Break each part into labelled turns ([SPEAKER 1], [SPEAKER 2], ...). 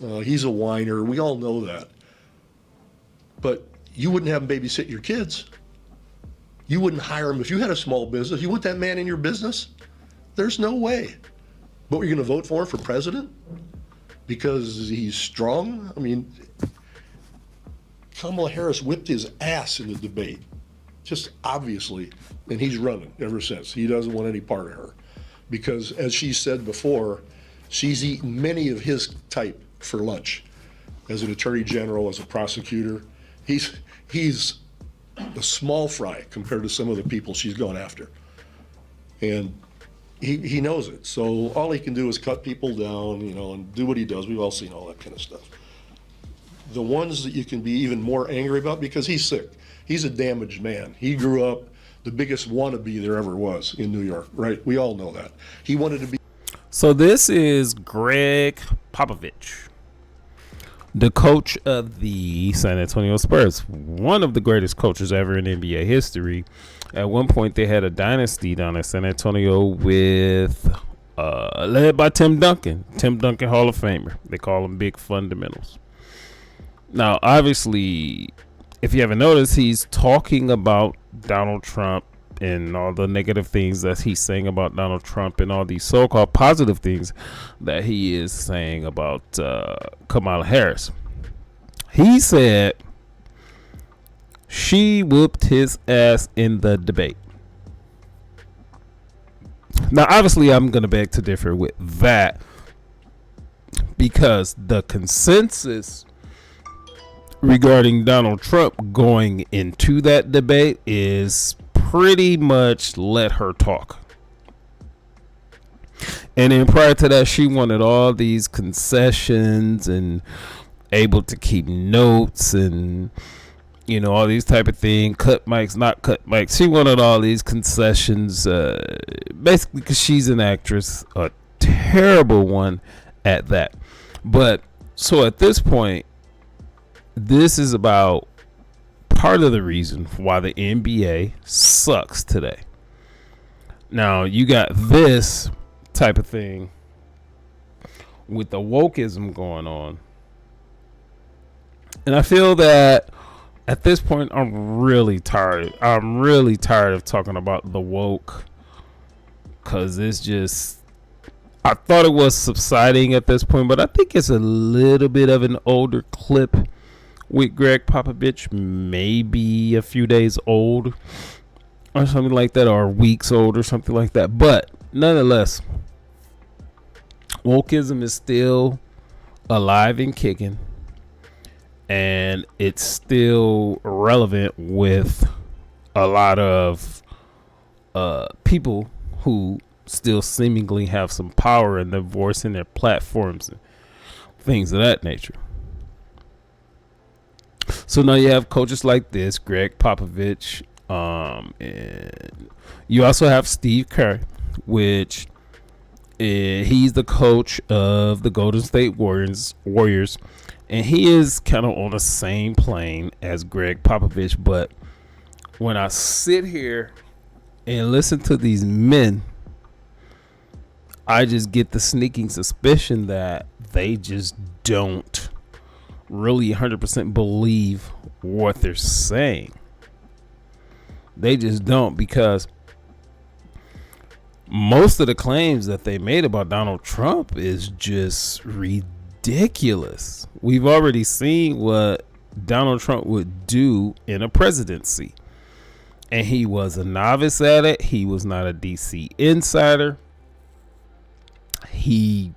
[SPEAKER 1] He's a whiner. We all know that. But you wouldn't have him babysit your kids. You wouldn't hire him if you had a small business. You want that man in your business? There's no way. But you're going to vote for him for president because he's strong? I mean, Kamala Harris whipped his ass in the debate, just obviously, and he's running ever since. He doesn't want any part of her because, as she said before, she's eaten many of his type for lunch. As an attorney general, as a prosecutor, he's a small fry compared to some of the people she's gone after. And he knows it. So all he can do is cut people down, and do what he does. We've all seen all that kind of stuff. The ones that you can be even more angry about, because he's sick. He's a damaged man. He grew up the biggest wannabe there ever was in New York, right? We all know that. He wanted to be.
[SPEAKER 2] So this is Greg Popovich, the coach of the San Antonio Spurs, one of the greatest coaches ever in NBA history. At one point, they had a dynasty down in San Antonio with led by Tim Duncan. Tim Duncan, Hall of Famer. They call him Big Fundamentals. Now, obviously, if you haven't noticed, he's talking about Donald Trump and all the negative things that he's saying about Donald Trump and all these so-called positive things that he is saying about Kamala Harris. He said she whooped his ass in the debate. Now, obviously, I'm going to beg to differ with that because the consensus regarding Donald Trump going into that debate is pretty much let her talk. And then prior to that, she wanted all these concessions and able to keep notes and all these type of things, cut mics, not cut mics. She wanted all these concessions, basically because she's an actress, a terrible one at that. But so at this point, this is about part of the reason why the NBA sucks today. Now, you got this type of thing with the wokeism going on. And I feel that at this point, I'm really tired. I'm really tired of talking about the woke because it's just, I thought it was subsiding at this point, but I think it's a little bit of an older clip with Greg Popovich, maybe a few days old or something like that, or weeks old or something like that. But nonetheless, wokeism is still alive and kicking, and it's still relevant with a lot of people who still seemingly have some power in their voice and their platforms and things of that nature. So now you have coaches like this, Greg Popovich, and you also have Steve Kerr, which he's the coach of the Golden State Warriors, and he is kind of on the same plane as Greg Popovich. But when I sit here and listen to these men, I just get the sneaking suspicion that they just don't really 100% believe what they're saying. They just don't, because most of the claims that they made about Donald Trump is just ridiculous. We've already seen what Donald Trump would do in a presidency, and he was a novice at it. He was not a DC insider. He,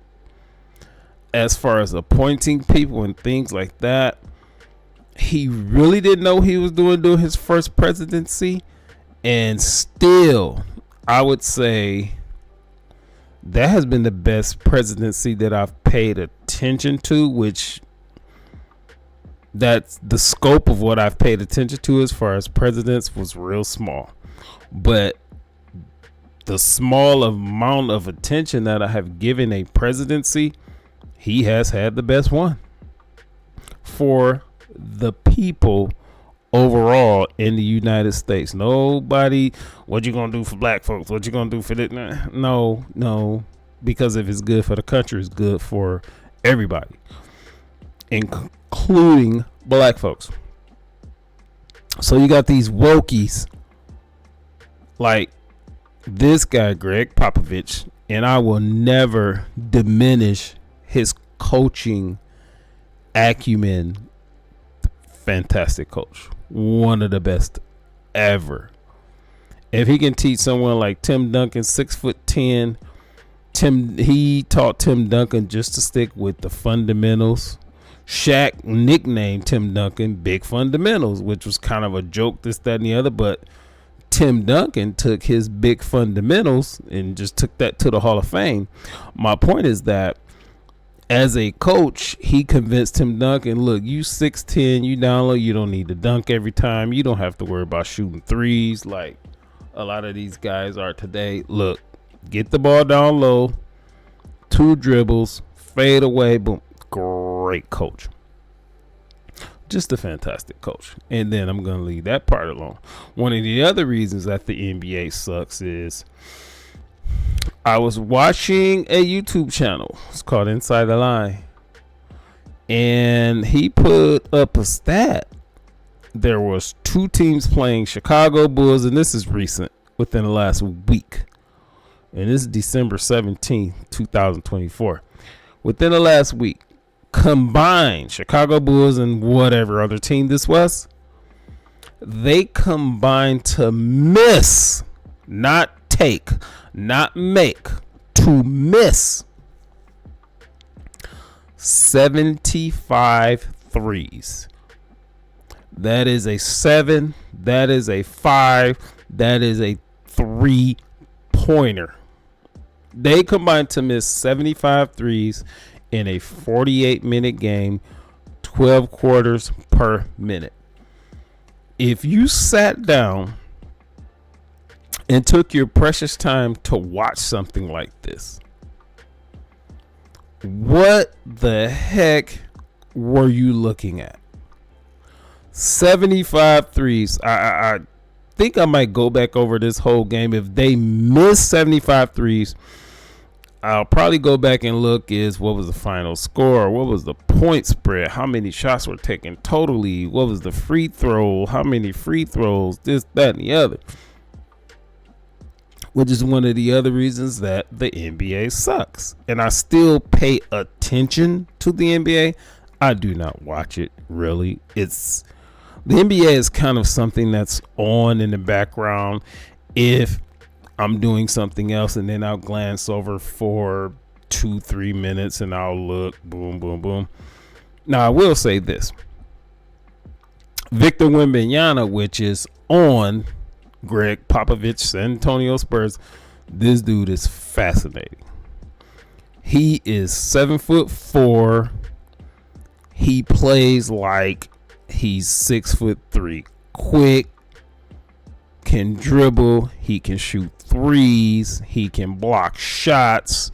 [SPEAKER 2] as far as appointing people and things like that, he really didn't know what he was doing during his first presidency. And still, I would say that has been the best presidency that I've paid attention to, which that's the scope of what I've paid attention to as far as presidents was real small. But the small amount of attention that I have given a presidency, he has had the best one for the people overall in the United States. Nobody, what you gonna do for black folks? What you gonna do for that? No, because if it's good for the country, it's good for everybody, including black folks. So you got these wokies like this guy, Greg Popovich, and I will never diminish his coaching acumen. Fantastic coach. One of the best ever. If he can teach someone like Tim Duncan, 6'10", he taught Tim Duncan just to stick with the fundamentals. Shaq nicknamed Tim Duncan Big Fundamentals, which was kind of a joke, this, that, and the other. But Tim Duncan took his big fundamentals and just took that to the Hall of Fame. My point is that as a coach, he convinced Tim Duncan, look, you 6'10", you down low, you don't need to dunk every time. You don't have to worry about shooting threes like a lot of these guys are today. Look, get the ball down low, 2 dribbles, fade away, boom. Great coach. Just a fantastic coach. And then I'm going to leave that part alone. One of the other reasons that the NBA sucks is I was watching a YouTube channel. It's called Inside the Line. And he put up a stat. There was 2 teams playing, Chicago Bulls, and this is recent, within the last week. And this is December 17th, 2024. Within the last week, combined, Chicago Bulls and whatever other team this was, they combined to miss, not take, not make, to miss 75 threes. That is a 7, that is a 5, that is a 3-pointer. They combined to miss 75 threes in a 48-minute game, 12 quarters per minute. If you sat down and took your precious time to watch something like this, what the heck were you looking at? 75 threes. I think I might go back over this whole game. If they miss 75 threes, I'll probably go back and look is what was the final score? What was the point spread? How many shots were taken totally? What was the free throw? How many free throws? This, that, and the other. Which is one of the other reasons that the NBA sucks. And I still pay attention to the NBA. I do not watch it, really. The NBA is kind of something that's on in the background. If I'm doing something else and then I'll glance over for 2-3 minutes and I'll look, boom, boom, boom. Now, I will say this. Victor Wembanyama, which is on Greg Popovich, San Antonio Spurs, this dude is fascinating. He is 7'4". He plays like he's 6'3". Quick, can dribble, he can shoot threes, he can block shots.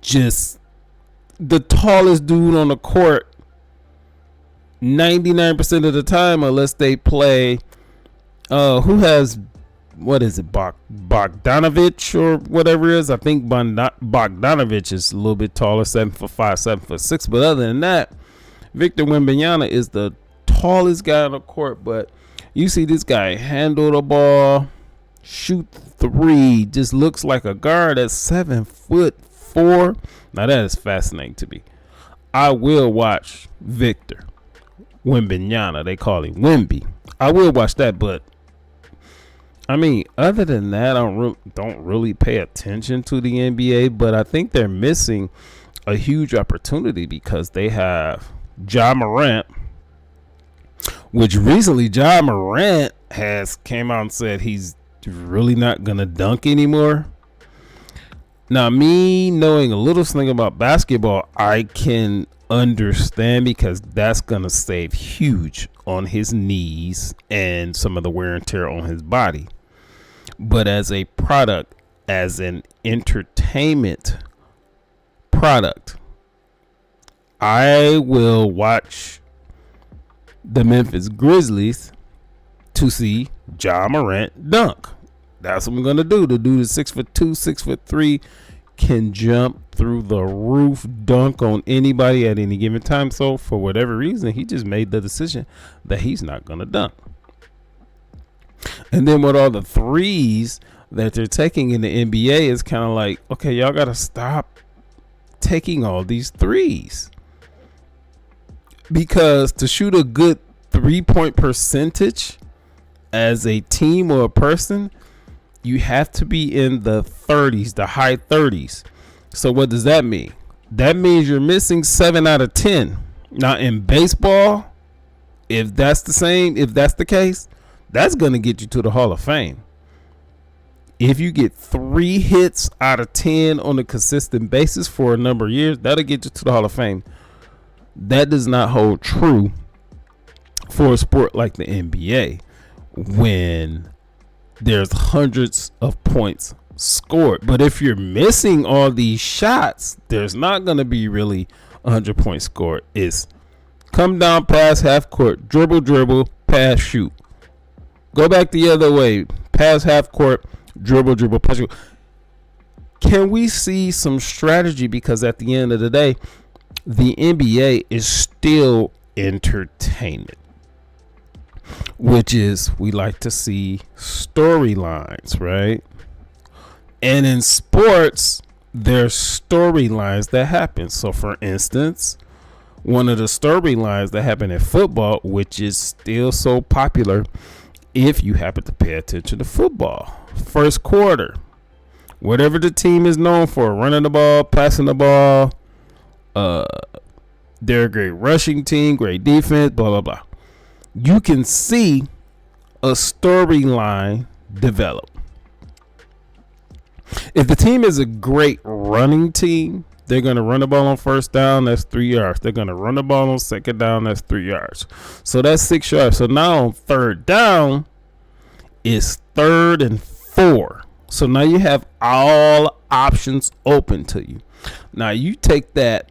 [SPEAKER 2] Just the tallest dude on the court 99% of the time, unless they play who has, what is it, Bogdanovich or whatever it is. I think Bogdanovich is a little bit taller, 7'5", 7'6". But other than that, Victor Wembanyama is the tallest guy on the court. But you see this guy handle the ball, shoot three, just looks like a guard at 7'4". Now that is fascinating to me. I will watch Victor Wembanyama. They call him Wemby. I will watch that, but I mean, other than that, I don't really pay attention to the NBA. But I think they're missing a huge opportunity because they have Ja Morant, which recently Ja Morant has came out and said he's really not gonna dunk anymore. Now, me knowing a little something about basketball, I can understand because that's gonna save huge on his knees and some of the wear and tear on his body. But as a product, as an entertainment product, I will watch the Memphis Grizzlies to see Ja Morant dunk. That's what I'm gonna do. The dude is 6'2", 6'3", can jump through the roof, dunk on anybody at any given time. So for whatever reason, he just made the decision that he's not going to dunk. And then with all the threes that they're taking in the NBA, it's kind of like, okay, y'all got to stop taking all these threes. Because to shoot a good 3-point percentage as a team or a person, you have to be in the 30s, the high 30s. So what does that mean? That means you're missing 7 out of 10. Now in baseball, if that's the case, that's going to get you to the Hall of Fame. If you get 3 hits out of 10 on a consistent basis for a number of years, that'll get you to the Hall of Fame. That does not hold true for a sport like the NBA when there's hundreds of points scored. But if you're missing all these shots, there's not going to be really 100 points scored. It's come down, pass, half court, dribble, pass, shoot. Go back the other way, pass, half court, dribble, pass, shoot. Can we see some strategy? Because at the end of the day, the NBA is still entertainment, which is we like to see storylines, right? And in sports, there's storylines that happen. So for instance, one of the storylines that happen in football, which is still so popular if you happen to pay attention to football, first quarter, whatever the team is known for, running the ball, passing the ball, they're a great rushing team, great defense, blah, blah, blah. You can see a storyline develop. If the team is a great running team, they're going to run the ball on first down, that's 3 yards. They're going to run the ball on second down, that's 3 yards. So that's 6 yards. So now on third down, it's 3rd and 4. So now you have all options open to you. Now you take that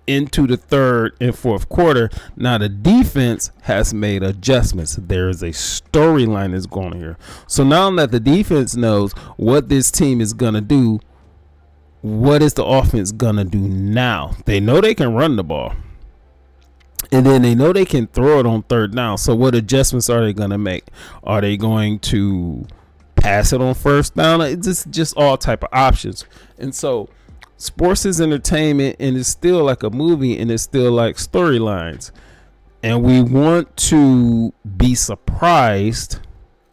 [SPEAKER 2] into the 3rd and 4th quarter. Now the defense has made adjustments. There is a storyline that's going on here. So now that the defense knows what this team is going to do, what is the offense going to do now? They know they can run the ball. And then they know they can throw it on third down. So what adjustments are they going to make? Are they going to pass it on first down? It's just all type of options. And so sports is entertainment, and it's still like a movie, and it's still like storylines. And we want to be surprised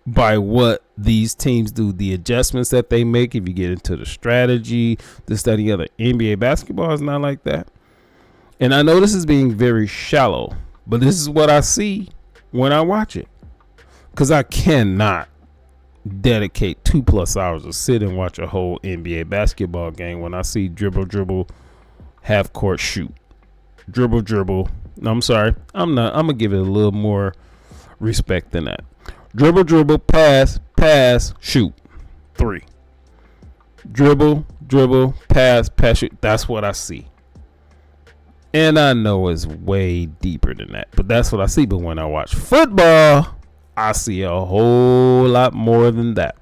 [SPEAKER 2] by what these teams do, the adjustments that they make. If you get into the strategy, this, that, and the other. NBA basketball is not like that. And I know this is being very shallow, but this is what I see when I watch it. Because I cannot dedicate 2+ hours to sit and watch a whole NBA basketball game when I see dribble, half court, shoot. Dribble. No, I'm sorry. I'm going to give it a little more respect than that. Dribble, pass, shoot. 3. Dribble, pass, shoot. That's what I see. And I know it's way deeper than that, but that's what I see. But when I watch football, I see a whole lot more than that.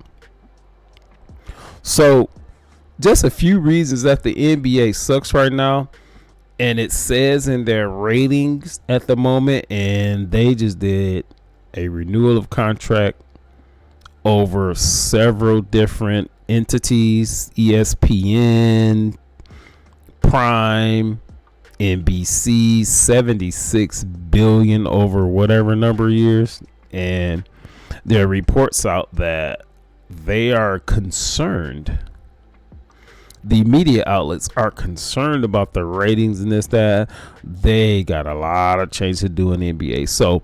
[SPEAKER 2] So just a few reasons that the NBA sucks right now. And it says in their ratings at the moment, and they just did a renewal of contract over several different entities, ESPN, Prime, NBC, 76 billion over whatever number of years. And there are reports out that they are concerned. The media outlets are concerned about the ratings and this, that. They got a lot of change to do in the NBA. So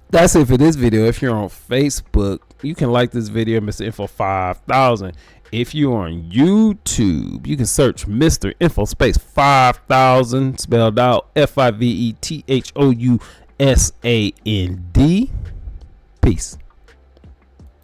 [SPEAKER 2] that's it for this video. If you're on Facebook, you can like this video, Mr. Info 5000. If you're on YouTube, you can search Mr. Info Space 5000, spelled out FIVETHOUSAND. Peace.